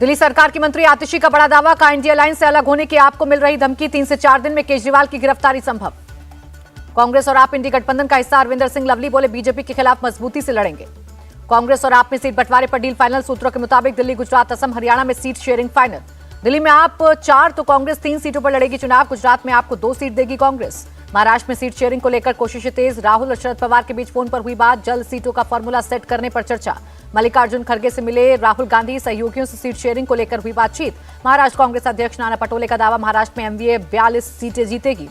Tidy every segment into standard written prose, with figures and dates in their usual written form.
दिल्ली सरकार की मंत्री आतिशी का बड़ा दावा, का इंडिया लाइन से अलग होने की आपको मिल रही धमकी, 3 से 4 दिन में केजरीवाल की गिरफ्तारी संभव। कांग्रेस और आप इंडी गठबंधन का हिस्सा अरविंदर सिंह लवली बोले, बीजेपी के खिलाफ मजबूती से लड़ेंगे। कांग्रेस और आप में सीट बंटवारे पर डील फाइनल, सूत्रों के मुताबिक दिल्ली, गुजरात, असम, हरियाणा में सीट शेयरिंग फाइनल। दिल्ली में आप 4 तो कांग्रेस 3 सीटों पर लड़ेगी चुनाव। गुजरात में आपको 2 सीट देगी कांग्रेस। महाराष्ट्र में सीट शेयरिंग को लेकर कोशिशें तेज, राहुल और शरद पवार के बीच फोन पर हुई बात, जल्द सीटों का फॉर्मूला सेट करने पर चर्चा। मल्लिकार्जुन खड़गे से मिले राहुल गांधी, सहयोगियों से सीट शेयरिंग को लेकर हुई बातचीत। महाराष्ट्र कांग्रेस अध्यक्ष नाना पटोले का दावा, महाराष्ट्र में एमवीए 42 सीटें जीतेगी।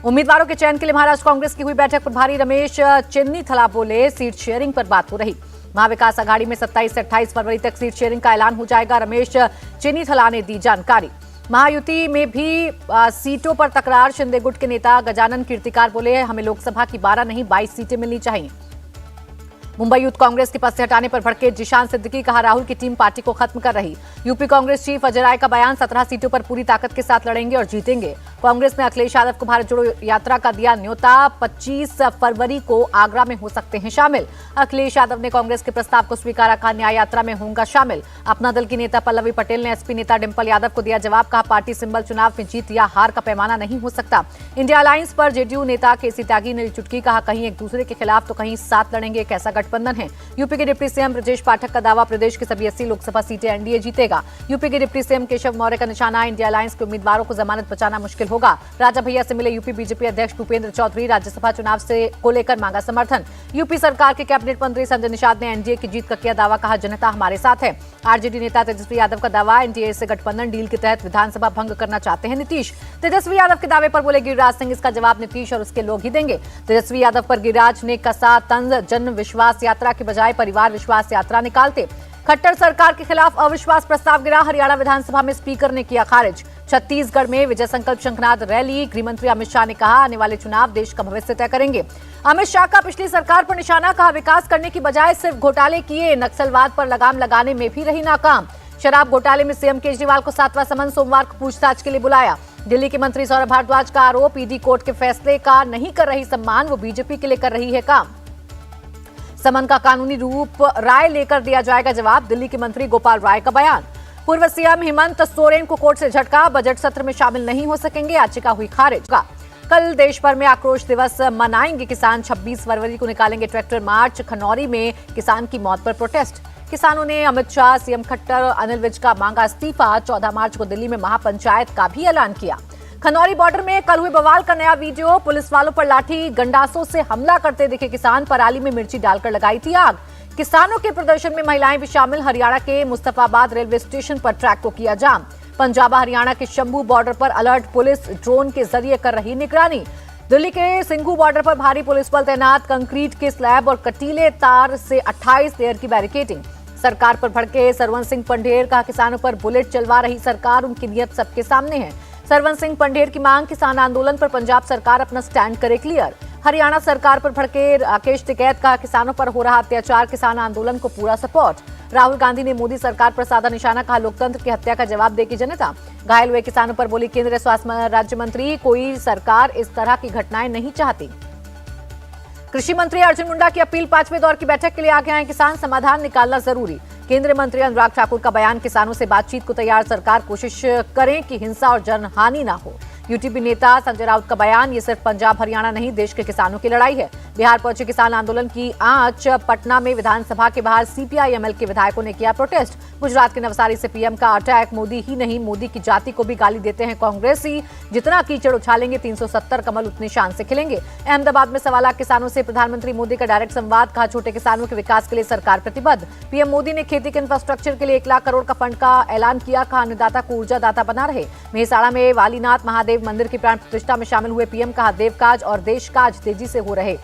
उम्मीदवारों के चयन के लिए महाराष्ट्र कांग्रेस की हुई बैठक, प्रभारी रमेश चेन्नीथला बोले, सीट शेयरिंग पर बात हो रही। महाविकास आघाड़ी में 27 से 28 फरवरी तक सीट शेयरिंग का ऐलान हो जाएगा, रमेश चेन्नीथला ने दी जानकारी। महायुति में भी सीटों पर तकरार, शिंदे गुट के नेता गजानन कीर्तिकार बोले, हमें लोकसभा की 12 नहीं 22 सीटें मिलनी चाहिए। मुंबई यूथ कांग्रेस के पद से हटाने पर भड़के जिशान सिद्दीकी, कहा राहुल की टीम पार्टी को खत्म कर रही। यूपी कांग्रेस चीफ अजय राय का बयान, 17 सीटों पर पूरी ताकत के साथ लड़ेंगे और जीतेंगे। कांग्रेस ने अखिलेश यादव को भारत जोड़ो यात्रा का दिया न्योता, 25 फरवरी को आगरा में हो सकते हैं शामिल। अखिलेश यादव ने कांग्रेस के प्रस्ताव को स्वीकारा, कहा न्याय यात्रा में होगा शामिल। अपना दल की नेता पल्लवी पटेल ने एसपी नेता डिंपल यादव को दिया जवाब, कहा पार्टी सिंबल चुनाव में जीत या हार का पैमाना नहीं हो सकता। इंडिया अलायंस पर जेडीयू नेता केसी त्यागी ने चुटकी, कहा कहीं एक दूसरे के खिलाफ तो कहीं साथ लड़ेंगे, कैसा गठबंधन है। यूपी के डिप्टी सीएम ब्रजेश पाठक का दावा, प्रदेश की सभी 80 लोकसभा सीटें एनडीए जीतेगा। यूपी के डिप्टी सीएम केशव मौर्य का निशाना, इंडिया अलायंस के उम्मीदवारों को जमानत बचाना मुश्किल होगा। राजा भैया से मिले यूपी बीजेपी अध्यक्ष भूपेंद्र चौधरी, राज्यसभा चुनाव को लेकर मांगा समर्थन। यूपी सरकार के कैबिनेट मंत्री संजय निषाद ने एनडीए की जीत का किया दावा, कहा जनता हमारे साथ है। आरजेडी नेता तेजस्वी यादव का दावा, एनडीए से गठबंधन डील के तहत विधानसभा भंग करना चाहते हैं नीतीश। तेजस्वी यादव के दावे पर बोले गिरिराज सिंह, इसका जवाब नीतीश और उसके लोग ही देंगे। तेजस्वी यादव पर गिरिराज ने कसा तंज, जन विश्वास यात्रा के बजाय परिवार विश्वास यात्रा निकालते। खट्टर सरकार के खिलाफ अविश्वास प्रस्ताव गिरा, हरियाणा विधानसभा में स्पीकर ने किया खारिज। छत्तीसगढ़ में विजय संकल्प शंखनाद रैली, गृहमंत्री अमित शाह ने कहा आने वाले चुनाव देश का भविष्य तय करेंगे। अमित शाह का पिछली सरकार पर निशाना, कहा विकास करने की बजाय सिर्फ घोटाले किए, नक्सलवाद पर लगाम लगाने में भी रही नाकाम। शराब घोटाले में सीएम केजरीवाल को 7वां समन, सोमवार को पूछताछ के लिए बुलाया। दिल्ली के मंत्री सौरभ भारद्वाज का आरोप, ईडी कोर्ट के फैसले का नहीं कर रही सम्मान, वो बीजेपी के लिए कर रही है काम। समन का कानूनी रूप राय लेकर दिया जाएगा जवाब, दिल्ली के मंत्री गोपाल राय का बयान। पूर्व सीएम हेमंत सोरेन को कोर्ट से झटका, बजट सत्र में शामिल नहीं हो सकेंगे, याचिका हुई खारिज। कल देश भर में आक्रोश दिवस मनाएंगे किसान, 26 फरवरी को निकालेंगे ट्रैक्टर मार्च। खनौरी में किसान की मौत पर प्रोटेस्ट, किसानों ने अमित शाह, सीएम खट्टर, अनिल विज का मांगा इस्तीफा। 14 मार्च को दिल्ली में महापंचायत का भी ऐलान किया। खनौरी बॉर्डर में कल हुए बवाल का नया वीडियो, पुलिस वालों पर लाठी गंडासों से हमला करते दिखे किसान, पराली में मिर्ची डालकर लगाई थी आग। किसानों के प्रदर्शन में महिलाएं भी शामिल, हरियाणा के मुस्तफाबाद रेलवे स्टेशन पर ट्रैक को किया जाम। पंजाब हरियाणा के शंभू बॉर्डर पर अलर्ट, पुलिस ड्रोन के जरिए कर रही निगरानी। दिल्ली के सिंघू बॉर्डर पर भारी पुलिस बल तैनात, कंक्रीट के स्लैब और कटीले तार से 28 लेयर की बैरिकेडिंग। सरकार पर भड़के सरवन सिंह पंढेर, कहा किसानों पर बुलेट चलवा रही सरकार, उनकी नीयत सबके सामने है। सरवन सिंह पंढेर की मांग, किसान आंदोलन पर पंजाब सरकार अपना स्टैंड करे क्लियर। हरियाणा सरकार पर भड़के राकेश टिकैत, का किसानों पर हो रहा अत्याचार, किसान आंदोलन को पूरा सपोर्ट। राहुल गांधी ने मोदी सरकार पर साधा निशाना, कहा लोकतंत्र की हत्या का जवाब देगी जनता। घायल हुए किसानों पर बोली केंद्रीय स्वास्थ्य राज्य मंत्री, कोई सरकार इस तरह की घटनाएं नहीं चाहती। कृषि मंत्री अर्जुन मुंडा की अपील, 5वें दौर की बैठक के लिए आगे आए किसान, समाधान निकालना जरूरी। केंद्रीय मंत्री अनुराग ठाकुर का बयान, किसानों से बातचीत को तैयार सरकार, कोशिश करें कि हिंसा और जनहानि ना हो। यूटीपी नेता संजय राउत का बयान, ये सिर्फ पंजाब हरियाणा नहीं देश के किसानों की लड़ाई है। बिहार पहुंचे किसान आंदोलन की आंच, पटना में विधानसभा के बाहर सीपीआई-एमएल के विधायकों ने किया प्रोटेस्ट। गुजरात के नवसारी से पीएम का अटैक, मोदी ही नहीं मोदी की जाति को भी गाली देते हैं कांग्रेसी, जितना कीचड़ उछालेंगे 370 कमल उतने शान से खिलेंगे। अहमदाबाद में 1.25 लाख किसानों से प्रधानमंत्री मोदी का डायरेक्ट संवाद, कहा छोटे किसानों के विकास के लिए सरकार प्रतिबद्ध। पीएम मोदी ने खेती के इंफ्रास्ट्रक्चर के लिए 1 लाख करोड़ का फंड का ऐलान किया, कहा अन्नदाता को ऊर्जादाता बना रहे। मेहसाणा में वालीनाथ महादेव मंदिर की प्राण प्रतिष्ठा में शामिल हुए पीएम, कहा देव काज और देश काज तेजी से हो रहे।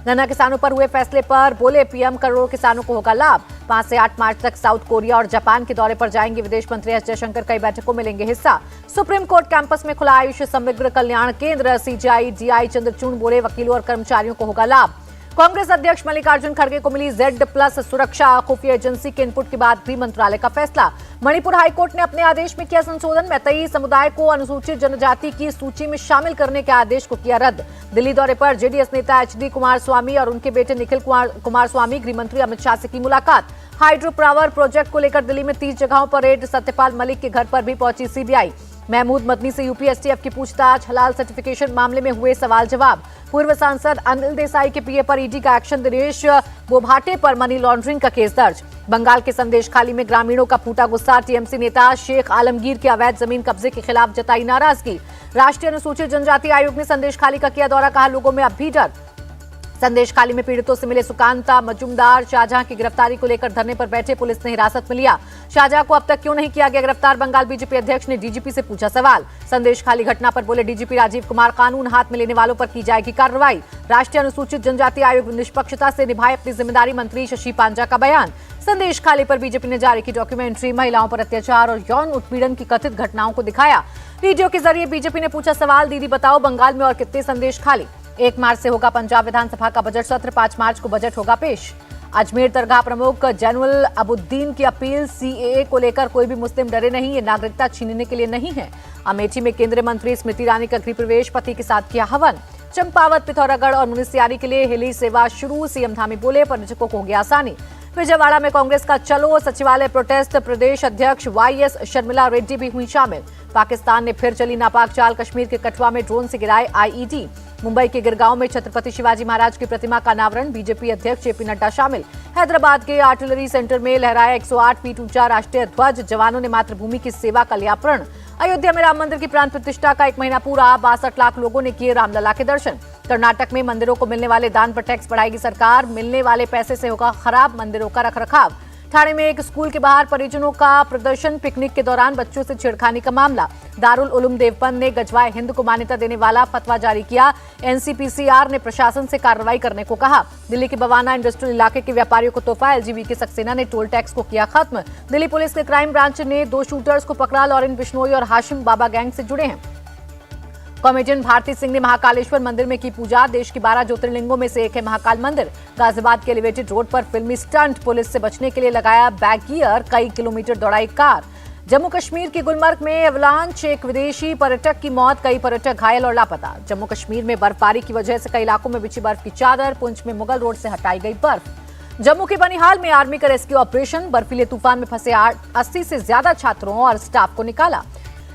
गन्ना किसानों पर हुए फैसले पर बोले पीएम, करोड़ों किसानों को होगा लाभ। 5 से 8 मार्च तक साउथ कोरिया और जापान के दौरे पर जाएंगे विदेश मंत्री एस जयशंकर, कई बैठकों में लेंगे हिस्सा। सुप्रीम कोर्ट कैंपस में खुला आयुष समग्र कल्याण केंद्र, सीजीआई डीआई चंद्रचूड़ बोले वकीलों और कर्मचारियों को होगा लाभ। कांग्रेस अध्यक्ष मल्लिकार्जुन खड़गे को मिली Z+ सुरक्षा। खुफिया एजेंसी के इनपुट के बाद गृह मंत्रालय का फैसला। मणिपुर हाईकोर्ट ने अपने आदेश में किया संशोधन। मैतेई समुदाय को अनुसूचित जनजाति की सूची में शामिल करने के आदेश को किया रद्द। दिल्ली दौरे पर जेडीएस नेता HD कुमारस्वामी और उनके बेटे निखिल कुमारस्वामी गृह मंत्री अमित शाह से की मुलाकात। हाइड्रो पावर प्रोजेक्ट को लेकर दिल्ली में 30 जगहों पर रेड। सत्यपाल मलिक के घर पर भी पहुंची सीबीआई। महमूद मदनी से यूपी एसटीएफ की पूछताछ। हलाल सर्टिफिकेशन मामले में हुए सवाल जवाब। पूर्व सांसद अनिल देसाई के पीए पर ईडी का एक्शन। दिनेश बोभाटे पर मनी लॉन्ड्रिंग का केस दर्ज। बंगाल के संदेशखाली में ग्रामीणों का फूटा गुस्सा। टीएमसी नेता शेख आलमगीर के अवैध जमीन कब्जे के खिलाफ जताई नाराजगी। राष्ट्रीय अनुसूचित जनजाति आयोग ने संदेशखाली का किया दौरा। कहा लोगों में अब भी डर। संदेशखाली में पीड़ितों से मिले सुकांता मजूमदार। शाहजहां की गिरफ्तारी को लेकर धरने पर बैठे पुलिस ने हिरासत में लिया। शाहजहां को अब तक क्यों नहीं किया गया गिरफ्तार? बंगाल बीजेपी अध्यक्ष ने डीजीपी से पूछा सवाल। संदेशखाली घटना पर बोले डीजीपी राजीव कुमार, कानून हाथ में लेने वालों पर की जाएगी कार्रवाई। राष्ट्रीय अनुसूचित जनजाति आयोग निष्पक्षता से निभाए अपनी जिम्मेदारी। मंत्री शशि पांजा का बयान। संदेशखाली पर बीजेपी ने जारी की डॉक्यूमेंट्री। महिलाओं पर अत्याचार और यौन उत्पीड़न की कथित घटनाओं को दिखाया। वीडियो के जरिए बीजेपी ने पूछा सवाल, दीदी बताओ बंगाल में और कितने संदेशखाली? 1 मार्च से होगा पंजाब विधानसभा का बजट सत्र। 5 मार्च को बजट होगा पेश। अजमेर दरगाह प्रमुख जैनुल अबुद्दीन की अपील। सीएए को लेकर कोई भी मुस्लिम डरे नहीं, ये नागरिकता छीनने के लिए नहीं है। अमेठी में केंद्रीय मंत्री स्मृति ईरानी का गृह प्रवेश। पति के साथ किया हवन। चंपावत, पिथौरागढ़ और मुनिस्यारी के लिए हेली सेवा शुरू। सीएम धामी बोले पर्यटकों को होगी आसानी। विजयवाड़ा में कांग्रेस का चलो सचिवालय प्रोटेस्ट। प्रदेश अध्यक्ष YS शर्मिला रेड्डी भी हुई शामिल। पाकिस्तान ने फिर चली नापाक चाल। कश्मीर के कठुआ में ड्रोन से गिराए IED। मुंबई के गिरगांव में छत्रपति शिवाजी महाराज की प्रतिमा का अनावरण। बीजेपी अध्यक्ष JP नड्डा शामिल। हैदराबाद के आर्टिलरी सेंटर में लहराया 108 फीट ऊंचा राष्ट्रीय ध्वज। जवानों ने मातृभूमि की सेवा का लिया प्रण। अयोध्या में राम मंदिर की प्राण प्रतिष्ठा का 1 महीना पूरा। 62 लाख लोगों ने किए रामलला के दर्शन। कर्नाटक में मंदिरों को मिलने वाले दान पर टैक्स बढ़ाएगी सरकार। मिलने वाले पैसे से होगा खराब मंदिरों का रखरखाव। ठाणे में एक स्कूल के बाहर परिजनों का प्रदर्शन। पिकनिक के दौरान बच्चों से छेड़खानी का मामला। दारुल उलूम देवबंद ने गजवाए हिंद को मान्यता देने वाला फतवा जारी किया। एनसीपीसीआर ने प्रशासन से कार्रवाई करने को कहा। दिल्ली के बवाना इंडस्ट्रियल इलाके के व्यापारियों को तोहफा। LGV सक्सेना ने टोल टैक्स को किया खत्म। दिल्ली पुलिस के क्राइम ब्रांच ने 2 शूटर्स को पकड़ा। लॉरेन बिश्नोई और हाशिम बाबा गैंग से जुड़े हैं। कॉमेडियन भारती सिंह ने महाकालेश्वर मंदिर में की पूजा। देश की 12 ज्योतिर्लिंगों में से एक है महाकाल मंदिर। गाजियाबाद के एलिवेटेड रोड पर फिल्मी स्टंट। पुलिस से बचने के लिए लगाया बैक गियर। कई किलोमीटर दौड़ाई कार। जम्मू कश्मीर के गुलमर्ग में एवलांच। एक विदेशी पर्यटक की मौत। कई पर्यटक घायल और लापता। जम्मू कश्मीर में बर्फबारी की वजह से कई इलाकों में बिछी बर्फ की चादर। पुंछ में मुगल रोड से हटाई गई बर्फ। जम्मू के बनिहाल में आर्मी का रेस्क्यू ऑपरेशन। बर्फीले तूफान में फंसे 80 से ज्यादा छात्रों और स्टाफ को निकाला।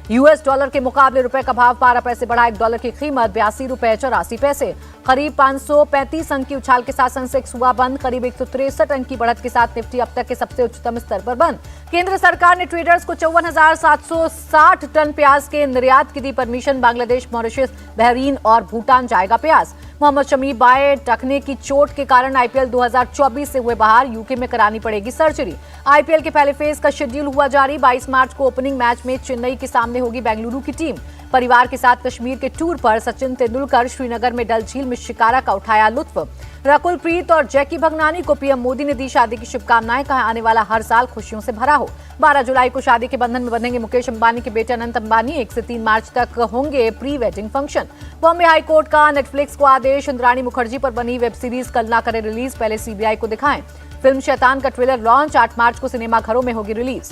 US डॉलर के मुकाबले रुपए का भाव 12 पैसे बढ़ा। $1 की कीमत 82 रुपए 84 पैसे। करीब 535 अंक की उछाल के साथ सेंसेक्स हुआ बंद। करीब 163 अंक की बढ़त के साथ निफ्टी अब तक के सबसे उच्चतम स्तर पर बंद। केंद्र सरकार ने ट्रेडर्स को 54,760 टन प्याज के निर्यात की दी परमिशन। बांग्लादेश, मॉरिशस, बहरीन और भूटान जाएगा प्याज। मोहम्मद शमी बाय टखने की चोट के कारण IPL 2024 से हुए बाहर। यूके में करानी पड़ेगी सर्जरी। IPL के पहले फेज का शेड्यूल हुआ जारी। 22 मार्च को ओपनिंग मैच में चेन्नई के सामने होगी बेंगलुरु की टीम। परिवार के साथ कश्मीर के टूर पर सचिन तेंदुलकर। श्रीनगर में डल झील में शिकारा का उठाया लुत्फ। रकुल प्रीत और जैकी भगनानी को पीएम मोदी ने दी शादी की शुभकामनाएं। कहा आने वाला हर साल खुशियों से भरा हो। 12 जुलाई को शादी के बंधन में बंधेंगे मुकेश अंबानी के बेटे अनंत अंबानी। 1 से 3 मार्च तक होंगे pre wedding function. Bombay high court का नेटफ्लिक्स को आदेश। इंद्राणी मुखर्जी पर बनी वेब सीरीज कल ना करे रिलीज, पहले CBI को दिखाएं। फिल्म शैतान का ट्रेलर लॉन्च। 8 मार्च को सिनेमाघरों में होगी रिलीज।